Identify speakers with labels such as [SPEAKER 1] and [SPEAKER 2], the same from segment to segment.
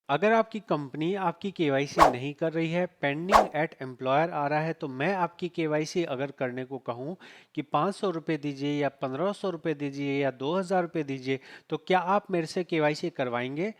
[SPEAKER 1] अगर आपकी कंपनी आपकी केवाईसी नहीं कर रही है, पेंडिंग एट एम्प्लॉयर आ रहा है, तो मैं आपकी केवाईसी अगर करने को कहूँ कि 500 रुपये दीजिए या 1500 रुपये दीजिए या 2000 रुपये दीजिए, तो क्या आप मेरे से केवाईसी करवाएंगे?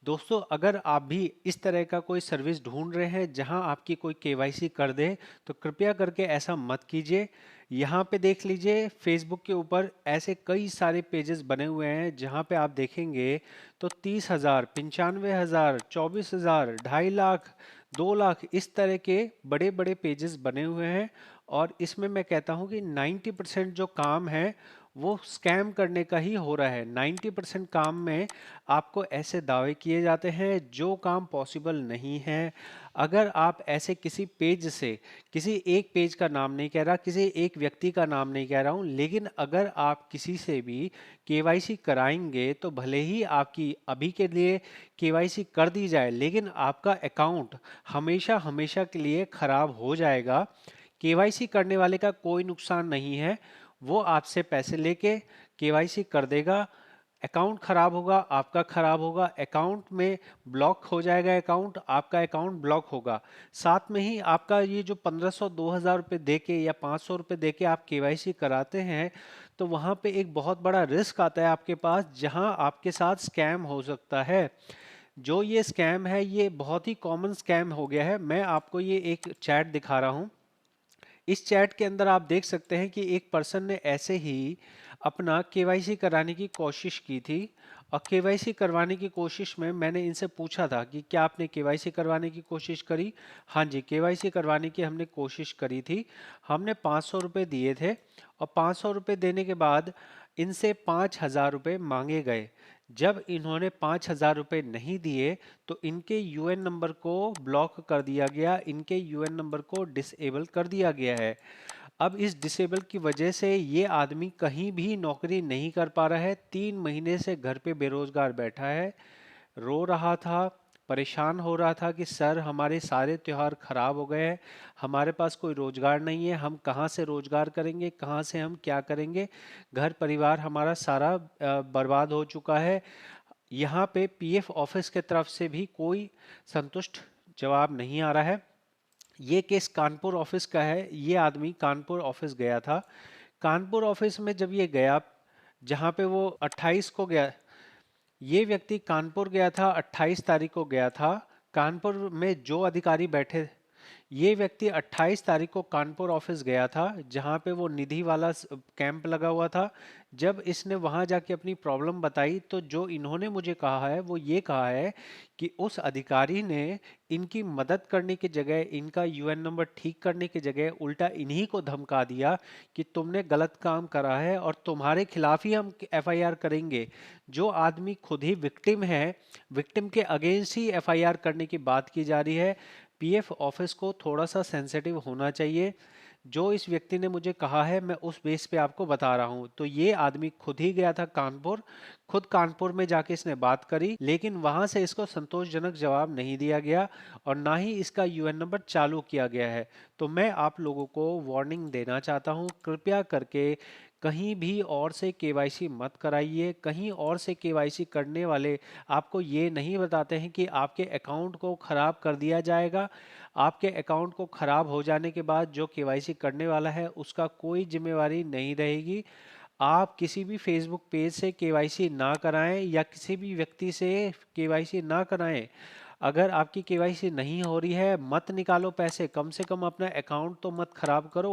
[SPEAKER 1] दोस्तों, अगर आप भी इस तरह का कोई सर्विस ढूंढ रहे हैं जहां आपकी कोई केवाईसी कर दे, तो कृपया करके ऐसा मत कीजिए। यहाँ पे देख लीजिए, फेसबुक के ऊपर ऐसे कई सारे पेजेस बने हुए हैं जहाँ पे आप देखेंगे तो 30,000, 95,000, 24,000, 2.5 लाख, 2 लाख इस तरह के बड़े बड़े पेजेस बने हुए हैं। और इसमें मैं कहता हूँ कि 90% जो काम है वो स्कैम करने का ही हो रहा है। 90% काम में आपको ऐसे दावे किए जाते हैं जो काम पॉसिबल नहीं है। अगर आप ऐसे किसी पेज से, किसी एक पेज का नाम नहीं कह रहा, किसी एक व्यक्ति का नाम नहीं कह रहा हूँ, लेकिन अगर आप किसी से भी केवाईसी कराएंगे तो भले ही आपकी अभी के लिए केवाईसी कर दी जाए, लेकिन आपका अकाउंट हमेशा हमेशा के लिए खराब हो जाएगा। केवाईसी करने वाले का कोई नुकसान नहीं है, वो आपसे पैसे लेके केवाईसी कर देगा। अकाउंट खराब होगा, आपका खराब होगा, अकाउंट में ब्लॉक हो जाएगा, अकाउंट आपका अकाउंट ब्लॉक होगा। साथ में ही आपका ये जो 1500 2000 रुपये दे के या 500 रुपये दे के आप केवाईसी कराते हैं, तो वहाँ पे एक बहुत बड़ा रिस्क आता है आपके पास, जहाँ आपके साथ स्कैम हो सकता है। जो ये स्कैम है ये बहुत ही कॉमन स्कैम हो गया है। मैं आपको ये एक चैट दिखा रहा हूँ। इस चैट के अंदर आप देख सकते हैं कि एक पर्सन ने ऐसे ही अपना केवाईसी कराने की कोशिश की थी। और केवाईसी करवाने की कोशिश में मैंने इनसे पूछा था कि क्या आपने केवाईसी करवाने की कोशिश करी? हाँ जी, केवाईसी करवाने की हमने कोशिश करी थी। हमने 500 रुपये दिए थे और 500 रुपये देने के बाद इनसे 5,000 रुपये मांगे गए। जब इन्होंने 5,000 रुपये नहीं दिए तो इनके यूएन नंबर को ब्लॉक कर दिया गया, इनके यूएन नंबर को डिसेबल कर दिया गया है। अब इस डिसेबल की वजह से ये आदमी कहीं भी नौकरी नहीं कर पा रहा है, 3 महीने से घर पे बेरोजगार बैठा है। रो रहा था, परेशान हो रहा था कि सर हमारे सारे त्योहार खराब हो गए हैं, हमारे पास कोई रोजगार नहीं है, हम कहाँ से रोजगार करेंगे, कहाँ से हम क्या करेंगे, घर परिवार हमारा सारा बर्बाद हो चुका है। यहाँ पे पीएफ ऑफिस के तरफ से भी कोई संतुष्ट जवाब नहीं आ रहा है। ये केस कानपुर ऑफिस का है। ये आदमी कानपुर ऑफिस गया था। कानपुर ऑफिस में जब ये गया, जहाँ पे वो 28 को गया, ये व्यक्ति कानपुर गया था, 28 तारीख को गया था। कानपुर में जो अधिकारी बैठे, ये व्यक्ति 28 तारीख को कानपुर ऑफिस गया था जहां पे वो निधि वाला कैंप लगा हुआ था। जब इसने वहां जाके अपनी प्रॉब्लम बताई तो जो इन्होंने मुझे कहा है वो ये कहा है कि उस अधिकारी ने इनकी मदद करने की जगह, इनका यूएन नंबर ठीक करने की जगह उल्टा इन्हीं को धमका दिया कि तुमने गलत काम करा है और तुम्हारे खिलाफ ही हम एफआईआर करेंगे। जो आदमी खुद ही विक्टिम है, विक्टिम के अगेंस्ट ही एफआईआर करने की बात की जा रही है। पीएफ ऑफिस को थोड़ा सा सेंसिटिव होना चाहिए। जो इस व्यक्ति ने मुझे कहा है मैं उस बेस पे आपको बता रहा हूँ। तो ये आदमी खुद ही गया था कानपुर, खुद कानपुर में जाके इसने बात करी, लेकिन वहां से इसको संतोषजनक जवाब नहीं दिया गया और ना ही इसका यूएन नंबर चालू किया गया है। तो मैं आप लोगों को वार्निंग देना चाहता हूँ, कृपया करके कहीं भी और से केवाईसी मत कराइए। कहीं और से केवाईसी करने वाले आपको ये नहीं बताते हैं कि आपके अकाउंट को खराब कर दिया जाएगा। आपके अकाउंट को खराब हो जाने के बाद जो केवाईसी करने वाला है उसका कोई जिम्मेवारी नहीं रहेगी। आप किसी भी फेसबुक पेज से केवाईसी ना कराएं या किसी भी व्यक्ति से केवाईसी ना कराएं। अगर आपकी केवाईसी नहीं हो रही है, मत निकालो पैसे, कम से कम अपना अकाउंट तो मत खराब करो।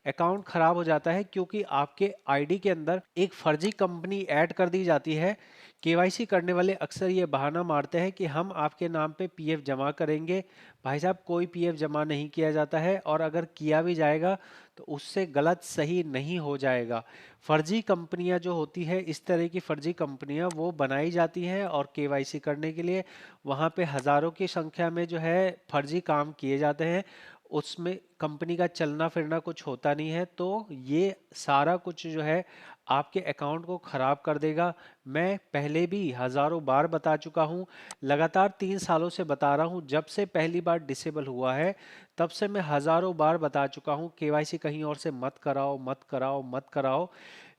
[SPEAKER 1] अकाउंट खराब हो जाता है क्योंकि आपके आईडी के अंदर एक फर्जी कंपनी ऐड कर दी जाती है। केवाईसी करने वाले अक्सर ये बहाना मारते हैं कि हम आपके नाम पे पीएफ जमा करेंगे। भाई साहब, कोई पीएफ जमा नहीं किया जाता है, और अगर किया भी जाएगा तो उससे गलत सही नहीं हो जाएगा। फर्जी कंपनियां जो होती है, इस तरह की फर्जी कंपनियां वो बनाई जाती हैं और केवाईसी करने के लिए वहाँ पे हजारों की संख्या में जो है फर्जी काम किए जाते हैं। उसमें कंपनी का चलना फिरना कुछ होता नहीं है, तो ये सारा कुछ जो है आपके अकाउंट को खराब कर देगा। मैं पहले भी हजारों बार बता चुका हूँ, लगातार 3 सालों से बता रहा हूँ। जब से पहली बार डिसेबल हुआ है तब से मैं हजारों बार बता चुका हूँ केवाईसी कहीं और से मत कराओ, मत कराओ, मत कराओ।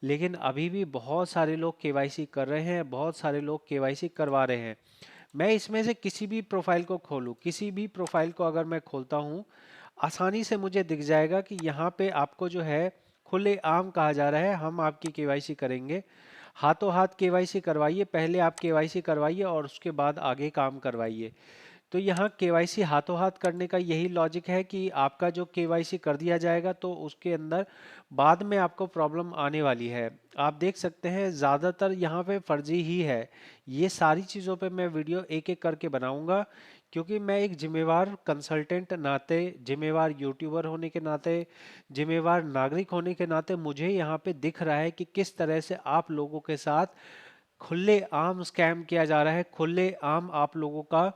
[SPEAKER 1] लेकिन अभी भी बहुत सारे लोग केवाईसी कर रहे हैं, बहुत सारे लोग केवाईसी करवा रहे हैं। मैं इसमें से किसी भी प्रोफाइल को खोलूँ, किसी भी प्रोफाइल को अगर मैं खोलता हूँ, आसानी से मुझे दिख जाएगा कि यहाँ पे आपको जो है खुले आम कहा जा रहा है हम आपकी केवाईसी करेंगे। हाथों हाथ केवाईसी करवाइए, पहले आप केवाईसी करवाइए और उसके बाद आगे काम करवाइए। तो यहाँ केवाईसी हाथों हाथ करने का यही लॉजिक है कि आपका जो केवाईसी कर दिया जाएगा तो उसके अंदर बाद में आपको प्रॉब्लम आने वाली है। आप देख सकते हैं ज़्यादातर यहाँ पे फर्जी ही है। ये सारी चीज़ों पे मैं वीडियो एक एक करके बनाऊंगा, क्योंकि मैं एक जिम्मेवार कंसल्टेंट नाते, जिम्मेवार यूट्यूबर होने के नाते, जिम्मेवार नागरिक होने के नाते मुझे यहाँ पे दिख रहा है कि किस तरह से आप लोगों के साथ खुले आम स्कैम किया जा रहा है, खुले आम आप लोगों का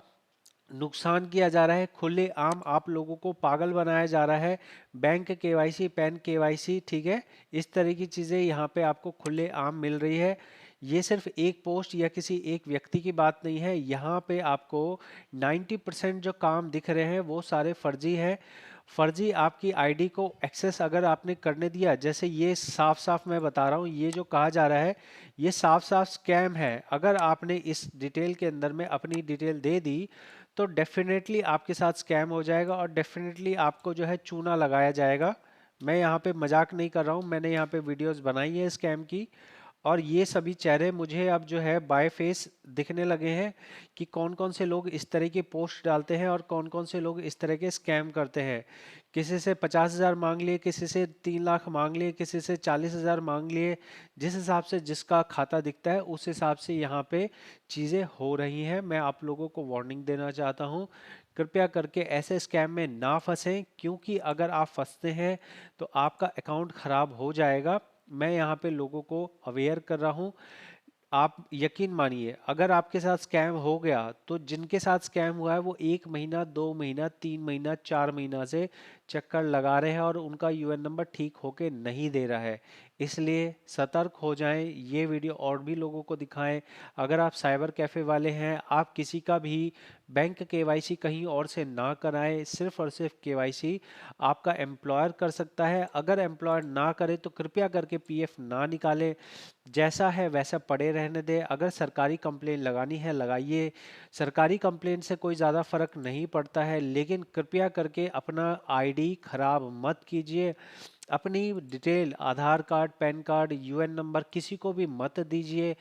[SPEAKER 1] नुकसान किया जा रहा है, खुले आम आप लोगों को पागल बनाया जा रहा है। बैंक केवाईसी, पैन केवाईसी, ठीक है, इस तरह की चीज़ें यहाँ पे आपको खुले आम मिल रही है। ये सिर्फ एक पोस्ट या किसी एक व्यक्ति की बात नहीं है, यहाँ पे आपको 90% जो काम दिख रहे हैं वो सारे फर्जी हैं। फर्जी आपकी आईडी को एक्सेस अगर आपने करने दिया, जैसे ये साफ साफ मैं बता रहा हूँ, ये जो कहा जा रहा है ये साफ साफ स्कैम है। अगर आपने इस डिटेल के अंदर में अपनी डिटेल दे दी तो डेफिनेटली आपके साथ स्कैम हो जाएगा और डेफिनेटली आपको जो है चूना लगाया जाएगा। मैं यहाँ पे मजाक नहीं कर रहा हूँ, मैंने यहाँ पे वीडियोस बनाई है स्कैम की। और ये सभी चेहरे मुझे अब जो है बाय फेस दिखने लगे हैं कि कौन कौन से लोग इस तरह की पोस्ट डालते हैं और कौन कौन से लोग इस तरह के स्कैम करते हैं। किसी से 50,000 मांग लिए, किसी से 3 लाख मांग लिए, किसी से 40,000 मांग लिए। जिस हिसाब से जिसका खाता दिखता है उस हिसाब से यहाँ पे चीज़ें हो रही हैं। मैं आप लोगों को वार्निंग देना चाहता हूँ, कृपया करके ऐसे स्कैम में ना फंसें, क्योंकि अगर आप फंसते हैं तो आपका अकाउंट खराब हो जाएगा। मैं यहाँ पे लोगों को अवेयर कर रहा हूँ। आप यकीन मानिए, अगर आपके साथ स्कैम हो गया तो जिनके साथ स्कैम हुआ है वो 1 महीना, 2 महीना, 3 महीना, 4 महीना से चक्कर लगा रहे हैं और उनका यूएन नंबर ठीक होके नहीं दे रहा है। इसलिए सतर्क हो जाएं, ये वीडियो और भी लोगों को दिखाएं। अगर आप साइबर कैफे वाले हैं, आप किसी का भी बैंक केवाईसी कहीं और से ना कराएं, सिर्फ और सिर्फ केवाईसी आपका एम्प्लॉयर कर सकता है। अगर एम्प्लॉयर ना करे तो कृपया करके पीएफ ना निकालें, जैसा है वैसा पड़े रहने दें। अगर सरकारी कंप्लेन लगानी है लगाइए, सरकारी कंप्लेन से कोई ज़्यादा फर्क नहीं पड़ता है, लेकिन कृपया करके अपना आईडी खराब मत कीजिए। अपनी detail, Aadhaar card, PAN card, UAN number किसी को भी मत दीजिए।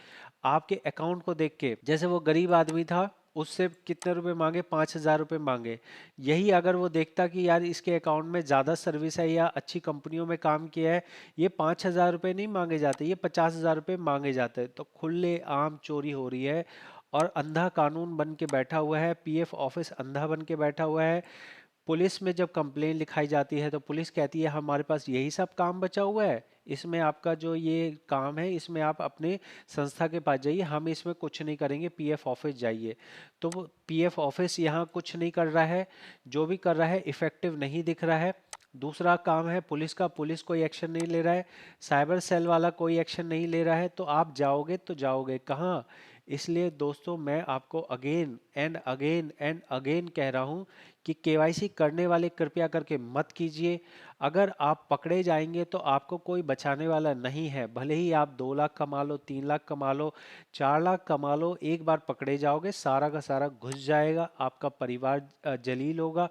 [SPEAKER 1] आपके अकाउंट को देख के, जैसे वो गरीब आदमी था, उससे कितने रुपए मांगे, 5,000 रुपये मांगे। यही अगर वो देखता कि यार इसके अकाउंट में ज़्यादा सर्विस है या अच्छी कंपनियों में काम किया है, ये 5,000 रुपये नहीं मांगे जाते, ये 50,000 रुपये मांगे जाते हैं। तो खुले आम चोरी हो रही है और अंधा कानून बन के बैठा हुआ है, पीएफ ऑफिस अंधा बन के बैठा हुआ है। पुलिस में जब कंप्लेन लिखाई जाती है तो पुलिस कहती है हमारे पास यही सब काम बचा हुआ है, इसमें आपका जो ये काम है इसमें आप अपने संस्था के पास जाइए, हम इसमें कुछ नहीं करेंगे, पीएफ ऑफिस जाइए। तो वो पीएफ ऑफिस यहाँ कुछ नहीं कर रहा है, जो भी कर रहा है इफेक्टिव नहीं दिख रहा है। दूसरा काम है पुलिस का, पुलिस कोई एक्शन नहीं ले रहा है, साइबर सेल वाला कोई एक्शन नहीं ले रहा है, तो आप जाओगे तो जाओगे कहाँ। इसलिए दोस्तों मैं आपको again and again and again कह रहा हूँ कि केवाईसी करने वाले कृपया करके मत कीजिए। अगर आप पकड़े जाएंगे तो आपको कोई बचाने वाला नहीं है, भले ही आप 2 लाख कमा लो, 3 लाख कमा लो, 4 लाख कमा लो, एक बार पकड़े जाओगे सारा का सारा घुस जाएगा, आपका परिवार जलील होगा,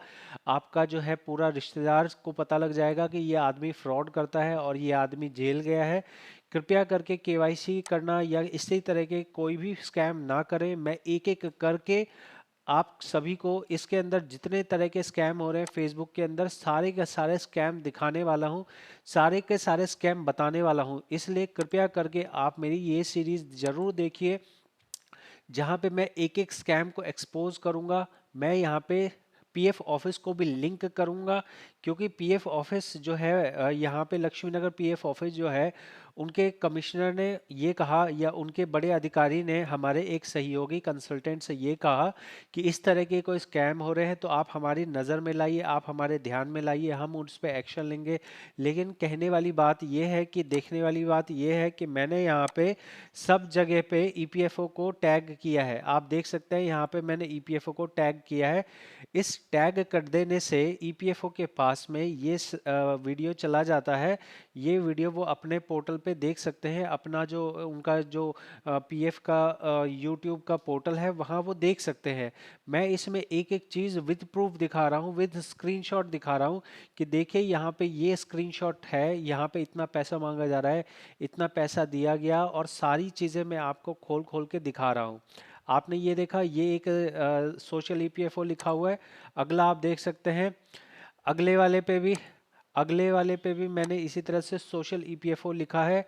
[SPEAKER 1] आपका जो है पूरा रिश्तेदार को पता लग जाएगा कि ये आदमी फ्रॉड करता है और ये आदमी जेल गया है। कृपया करके केवाईसी करना या इसी तरह के कोई भी स्कैम ना करें। मैं एक एक करके आप सभी को इसके अंदर जितने तरह के स्कैम हो रहे हैं फेसबुक के अंदर, सारे के सारे स्कैम दिखाने वाला हूँ, सारे के सारे स्कैम बताने वाला हूँ। इसलिए कृपया करके आप मेरी ये सीरीज जरूर देखिए, जहाँ पे मैं एक एक स्कैम को एक्सपोज करूँगा। मैं यहाँ पे पीएफ ऑफिस को भी लिंक करूँगा, क्योंकि पीएफ ऑफिस जो है यहाँ पे लक्ष्मी नगर पीएफ ऑफिस जो है, उनके कमिश्नर ने ये कहा या उनके बड़े अधिकारी ने हमारे एक सहयोगी कंसल्टेंट से ये कहा कि इस तरह के कोई स्कैम हो रहे हैं तो आप हमारी नज़र में लाइए, आप हमारे ध्यान में लाइए, हम उस पर एक्शन लेंगे। लेकिन कहने वाली बात ये है कि देखने वाली बात ये है कि मैंने यहाँ पे सब जगह पे ईपीएफओ को टैग किया है। आप देख सकते हैं यहाँ पे मैंने ईपीएफओ को टैग किया है। इस टैग कर देने से ईपीएफओ के पास में ये वीडियो चला जाता है, ये वीडियो वो अपने पोर्टल पे देख सकते हैं अपना जो उनका जो पीएफ का यूट्यूब का पोर्टल है, वहाँ वो देख सकते हैं। मैं इसमें एक एक चीज़ विद प्रूफ दिखा रहा हूँ, विद स्क्रीनशॉट दिखा रहा हूँ कि देखिए यहाँ पे ये स्क्रीनशॉट है, यहाँ पे इतना पैसा मांगा जा रहा है, इतना पैसा दिया गया, और सारी चीज़ें मैं आपको खोल खोल के दिखा रहा हूँ। आपने ये देखा, ये एक सोशल ईपीएफओ लिखा हुआ है। अगला आप देख सकते हैं, अगले वाले पे भी अगले वाले पे भी मैंने इसी तरह से सोशल ईपीएफओ लिखा है।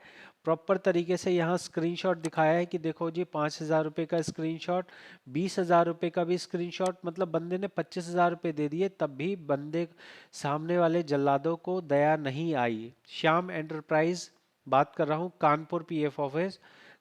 [SPEAKER 1] प्रॉपर तरीके से यहाँ स्क्रीनशॉट दिखाया है कि देखो जी, 5,000 रुपये का स्क्रीनशॉट, 20,000 रुपये का भी स्क्रीनशॉट, मतलब बंदे ने 25,000 रुपये दे दिए, तब भी बंदे सामने वाले जल्लादों को दया नहीं आई। श्याम एंटरप्राइज बात कर रहा हूँ, Kanpur PF office.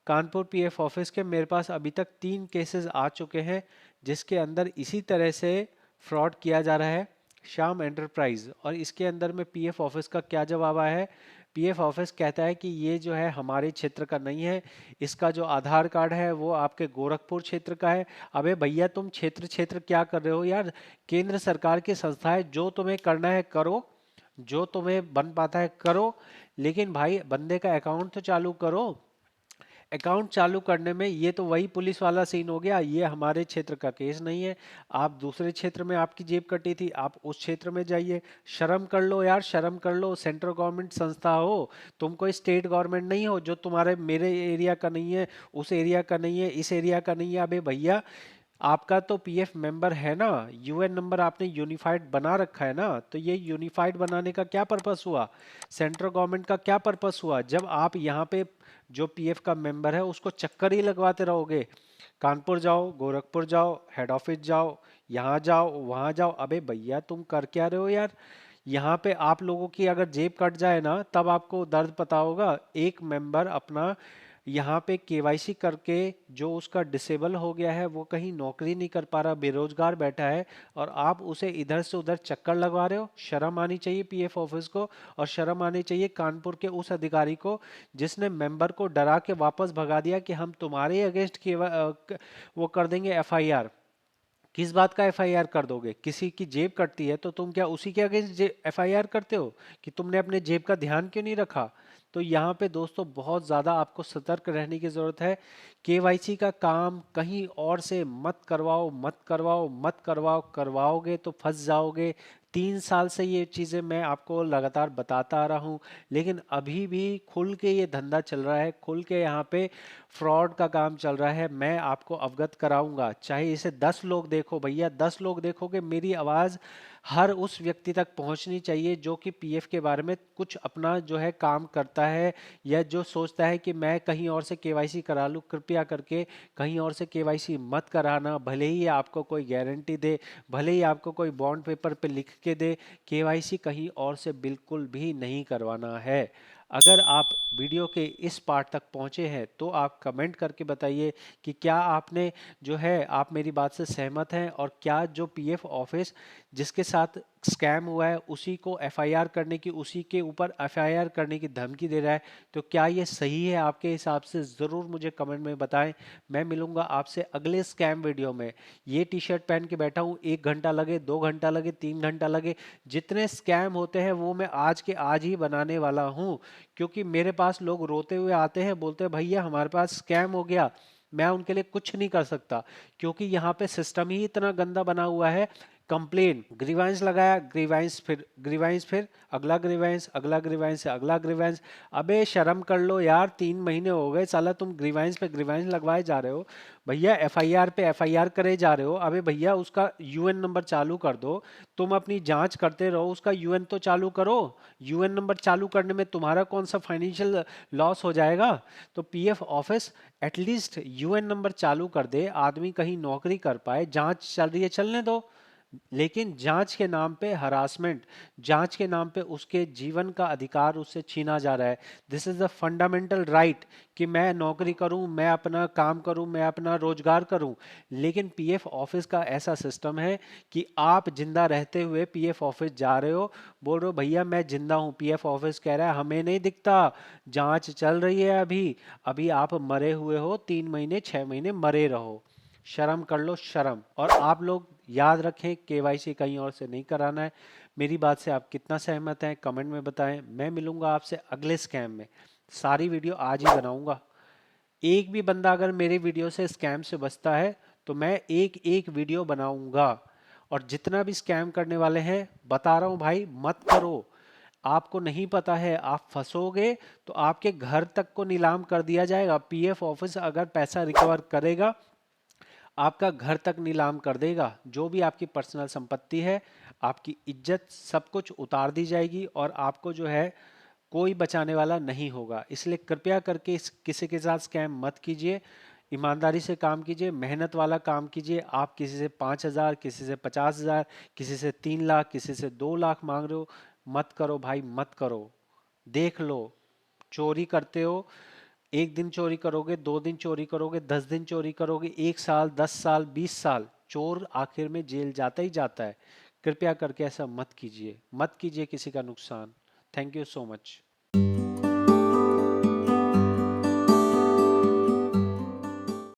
[SPEAKER 1] Kanpur PF office के मेरे पास अभी तक 3 केसेस आ चुके हैं जिसके अंदर इसी तरह से फ्रॉड किया जा रहा है। श्याम एंटरप्राइज, और इसके अंदर में पीएफ ऑफिस का क्या जवाब आया है? पीएफ ऑफिस कहता है कि ये जो है हमारे क्षेत्र का नहीं है, इसका जो आधार कार्ड है वो आपके गोरखपुर क्षेत्र का है। अबे भैया, तुम क्षेत्र क्षेत्र क्या कर रहे हो यार? केंद्र सरकार की संस्था है, जो तुम्हें करना है करो, जो तुम्हें बन पाता है करो, लेकिन भाई बंदे का अकाउंट तो चालू करो। अकाउंट चालू करने में ये तो वही पुलिस वाला सीन हो गया, ये हमारे क्षेत्र का केस नहीं है, आप दूसरे क्षेत्र में आपकी जेब कटी थी, आप उस क्षेत्र में जाइए। शर्म कर लो यार, शर्म कर लो। सेंट्रल गवर्नमेंट संस्था हो, तुम कोई स्टेट गवर्नमेंट नहीं हो जो तुम्हारे मेरे एरिया का नहीं है, उस एरिया का नहीं है, इस एरिया का नहीं है। अबे भैया, आपका तो पीएफ मेंबर है ना, यूएन नंबर आपने यूनिफाइड बना रखा है ना, तो ये यूनिफाइड बनाने का क्या पर्पस हुआ? सेंट्रल गवर्नमेंट का क्या पर्पस हुआ जब आप यहाँ पे जो पीएफ का मेंबर है उसको चक्कर ही लगवाते रहोगे? कानपुर जाओ, गोरखपुर जाओ, हेड ऑफिस जाओ, यहाँ जाओ, वहाँ जाओ। अबे भैया, तुम कर क्या रहे हो यार? यहाँ पे आप लोगों की अगर जेब कट जाए ना, तब आपको दर्द पता होगा। एक मेंबर अपना यहाँ पे केवाईसी करके जो उसका डिसेबल हो गया है, वो कहीं नौकरी नहीं कर पा रहा, बेरोजगार बैठा है, और आप उसे इधर से उधर चक्कर लगवा रहे हो। शर्म आनी चाहिए पीएफ ऑफिस को, और शर्म आनी चाहिए कानपुर के उस अधिकारी को जिसने मेंबर को डरा के वापस भगा दिया कि हम तुम्हारे अगेंस्ट वो कर देंगे एफआईआर। किस बात का एफआईआर कर दोगे? किसी की जेब कटती है तो तुम क्या उसी के अगेंस्ट एफआईआर करते हो कि तुमने अपने जेब का ध्यान क्यों नहीं रखा? तो यहाँ पे दोस्तों बहुत ज़्यादा आपको सतर्क रहने की ज़रूरत है। केवाईसी का काम कहीं और से मत करवाओ, मत करवाओ, मत करवाओ। करवाओगे तो फंस जाओगे। 3 साल से ये चीज़ें मैं आपको लगातार बताता आ रहा हूँ, लेकिन अभी भी खुल के ये धंधा चल रहा है, खुल के यहाँ पे फ्रॉड का काम चल रहा है। मैं आपको अवगत कराऊंगा, चाहे इसे 10 लोग देखो भैया, 10 लोग देखोगे, मेरी आवाज़ हर उस व्यक्ति तक पहुंचनी चाहिए जो कि पीएफ के बारे में कुछ अपना जो है काम करता है, या जो सोचता है कि मैं कहीं और से केवाईसी करा लूँ। कृपया करके कहीं और से केवाईसी मत कराना, भले ही आपको कोई गारंटी दे, भले ही आपको कोई बॉन्ड पेपर पे लिख के दे, केवाईसी कहीं और से बिल्कुल भी नहीं करवाना है। अगर आप वीडियो के इस पार्ट तक पहुंचे हैं तो आप कमेंट करके बताइए कि क्या आपने जो है आप मेरी बात से सहमत हैं, और क्या जो पीएफ ऑफिस जिसके साथ स्कैम हुआ है उसी को एफआईआर करने की, उसी के ऊपर एफआईआर करने की धमकी दे रहा है, तो क्या ये सही है आपके हिसाब से? ज़रूर मुझे कमेंट में बताएं। मैं मिलूंगा आपसे अगले स्कैम वीडियो में। ये टी शर्ट पहन के बैठा हूँ, 1 घंटा लगे, 2 घंटा लगे, 3 घंटा लगे, जितने स्कैम होते हैं वो मैं आज के आज ही बनाने वाला हूँ। क्योंकि मेरे पास लोग रोते हुए आते हैं, बोलते हैं भैया हमारे पास स्कैम हो गया। मैं उनके लिए कुछ नहीं कर सकता, क्योंकि यहाँ पे सिस्टम ही इतना गंदा बना हुआ है। कंप्लेन, ग्रीवांस लगाया, ग्रीवांस, फिर ग्रीवांस, फिर अगला ग्रीवांस, अगला ग्रीवांस, अगला ग्रीवांस। अबे शर्म कर लो यार, 3 महीने हो गए साला तुम ग्रीवांस पे ग्रीवांस लगवाए जा रहे हो भैया, एफआईआर पे एफआईआर करे जा रहे हो। अबे भैया, उसका यूएन नंबर चालू कर दो। तुम अपनी जांच करते रहो, उसका यूएन तो चालू करो। यूएन नंबर चालू करने में तुम्हारा कौन सा फाइनेंशियल लॉस हो जाएगा? तो PF office at least UN number चालू कर दे, आदमी कहीं नौकरी कर पाए। जांच चल रही है, चलने दो, लेकिन जांच के नाम पे हरासमेंट, जांच के नाम पे उसके जीवन का अधिकार उससे छीना जा रहा है। This is the fundamental right कि मैं नौकरी करूं, मैं अपना काम करूं, मैं अपना रोजगार करूं। लेकिन पीएफ ऑफिस का ऐसा सिस्टम है कि आप जिंदा रहते हुए पीएफ ऑफिस जा रहे हो, बोल रहे हो भैया मैं जिंदा हूं, पीएफ ऑफिस कह रहा है हमें नहीं दिखता, जांच चल रही है अभी। अभी आप मरे हुए हो, 3 महीने 6 महीने मरे रहो। शर्म कर लो, शर्म। और आप लोग याद रखें, केवाईसी कहीं और से नहीं कराना है। मेरी बात से आप कितना सहमत हैं कमेंट में बताएं। मैं मिलूंगा आपसे अगले स्कैम में। सारी वीडियो आज ही बनाऊंगा। एक भी बंदा अगर मेरे वीडियो से स्कैम से बचता है तो मैं एक एक वीडियो बनाऊंगा। और जितना भी स्कैम करने वाले हैं बता रहा हूं भाई, मत करो। आपको नहीं पता है, आप फंसोगे तो आपके घर तक को नीलाम कर दिया जाएगा। पीएफ ऑफिस अगर पैसा रिकवर करेगा, आपका घर तक नीलाम कर देगा। जो भी आपकी पर्सनल संपत्ति है, आपकी इज्जत, सब कुछ उतार दी जाएगी और आपको जो है कोई बचाने वाला नहीं होगा। इसलिए कृपया करके किसी के साथ स्कैम मत कीजिए। ईमानदारी से काम कीजिए, मेहनत वाला काम कीजिए। आप किसी से 5,000, किसी से 50,000, किसी से 3 लाख, किसी से 2 लाख मांग रहे हो, मत करो भाई, मत करो। देख लो, चोरी करते हो, एक दिन चोरी करोगे, 2 दिन चोरी करोगे, 10 दिन चोरी करोगे, 1 साल, 10 साल, 20 साल, चोर आखिर में जेल जाता ही जाता है। कृपया करके ऐसा मत कीजिए, मत कीजिए किसी का नुकसान। Thank you so much.